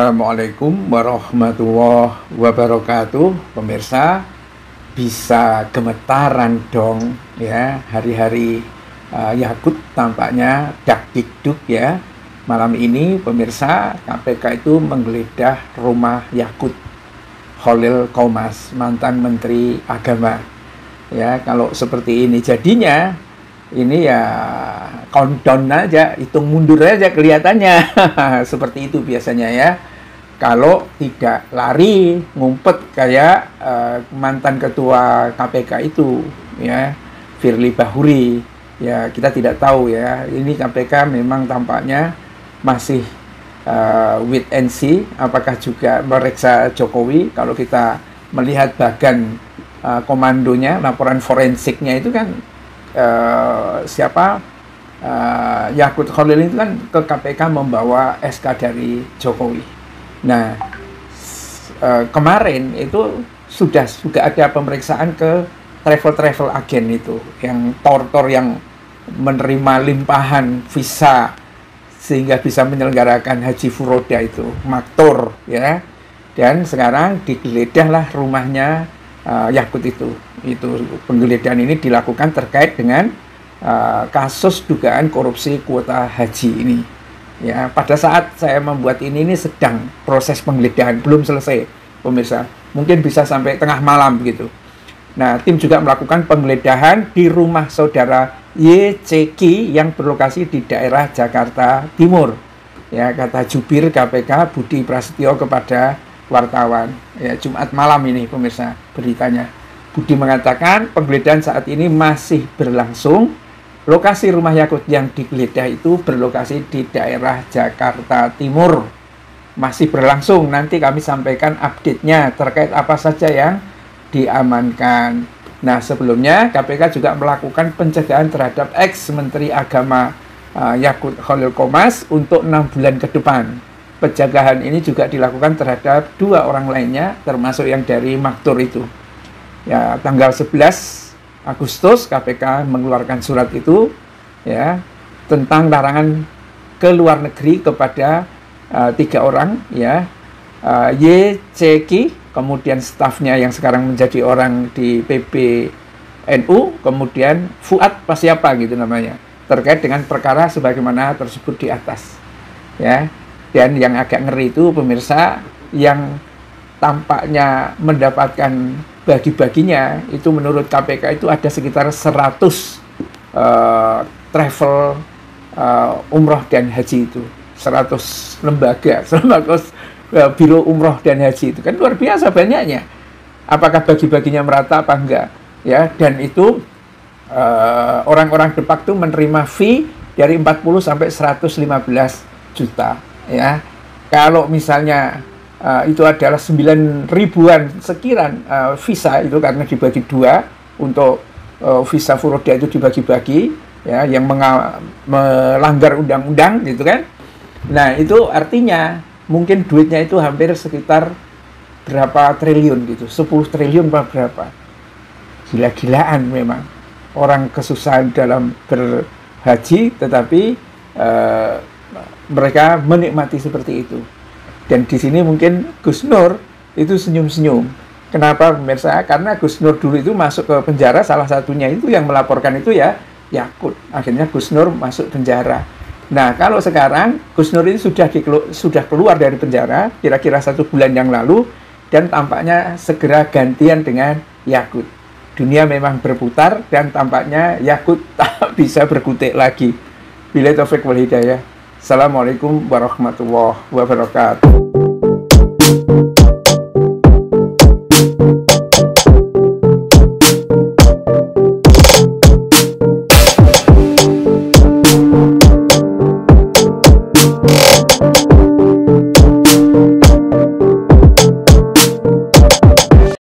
Assalamualaikum warahmatullahi wabarakatuh. Pemirsa, bisa gemetaran dong ya hari-hari Yakut tampaknya dakdikduk ya. Malam ini pemirsa, KPK itu menggeledah rumah Yakut Khalil Qomas, mantan Menteri Agama. Ya, kalau seperti ini jadinya, ini ya countdown aja, hitung mundur aja kelihatannya. Seperti itu biasanya ya. Kalau tidak lari ngumpet kayak mantan ketua KPK itu ya, Firly Bahuri. Ya, kita tidak tahu ya. Ini KPK memang tampaknya masih wait and see apakah juga memeriksa Jokowi. Kalau kita melihat bagan komandonya, laporan forensiknya itu kan Yakut Khalil itu kan ke KPK membawa SK dari Jokowi. Nah, kemarin itu sudah ada pemeriksaan ke travel agen itu, yang tortor yang menerima limpahan visa sehingga bisa menyelenggarakan haji furoda itu, maktur ya. Dan sekarang digeledahlah rumahnya Yakut itu. Penggeledahan ini dilakukan terkait dengan kasus dugaan korupsi kuota haji ini. Ya, pada saat saya membuat ini sedang proses penggeledahan, belum selesai, pemirsa. Mungkin bisa sampai tengah malam begitu. Nah, tim juga melakukan penggeledahan di rumah saudara YCK yang berlokasi di daerah Jakarta Timur. Ya, kata jubir KPK Budi Prasetyo kepada wartawan. Ya, Jumat malam ini pemirsa beritanya. Budi mengatakan penggeledahan saat ini masih berlangsung. Lokasi rumah Yakut yang digeledah itu berlokasi di daerah Jakarta Timur. Masih berlangsung, nanti kami sampaikan update-nya terkait apa saja yang diamankan. Nah, sebelumnya KPK juga melakukan pencegahan terhadap ex-Menteri Agama Yakut Khalil Qomas untuk 6 bulan ke depan. Pencegahan ini juga dilakukan terhadap 2 orang lainnya, termasuk yang dari Maktur itu. Ya, tanggal 11 Agustus KPK mengeluarkan surat itu ya tentang larangan ke luar negeri kepada 3 orang ya, YCK, kemudian stafnya yang sekarang menjadi orang di PBNU, kemudian Fuad siapa gitu namanya, terkait dengan perkara sebagaimana tersebut di atas ya. Dan yang agak ngeri itu pemirsa, yang tampaknya mendapatkan bagi-baginya itu menurut KPK itu ada sekitar 100 travel umroh dan haji itu, 100 lembaga, 100 biro umroh dan haji itu kan luar biasa banyaknya. Apakah bagi-baginya merata apa enggak ya? Dan itu orang-orang de facto menerima fee dari 40 sampai 115 juta ya. Kalau misalnya itu adalah 9 ribuan sekian visa itu karena dibagi 2 untuk visa furoda itu dibagi-bagi ya, yang melanggar undang-undang gitu kan. Nah, itu artinya mungkin duitnya itu hampir sekitar berapa triliun gitu, 10 triliun berapa. Gila-gilaan memang. Orang kesusahan dalam berhaji tetapi mereka menikmati seperti itu. Dan di sini mungkin Gus Nur itu senyum-senyum. Kenapa pemirsa? Karena Gus Nur dulu itu masuk ke penjara, salah satunya itu yang melaporkan itu ya Yakut. Akhirnya Gus Nur masuk penjara. Nah, kalau sekarang Gus Nur ini sudah keluar dari penjara kira-kira 1 bulan yang lalu, dan tampaknya segera gantian dengan Yakut. Dunia memang berputar dan tampaknya Yakut tak bisa berkutik lagi. Billahi taufiq wal hidayah. Assalamualaikum warahmatullahi wabarakatuh.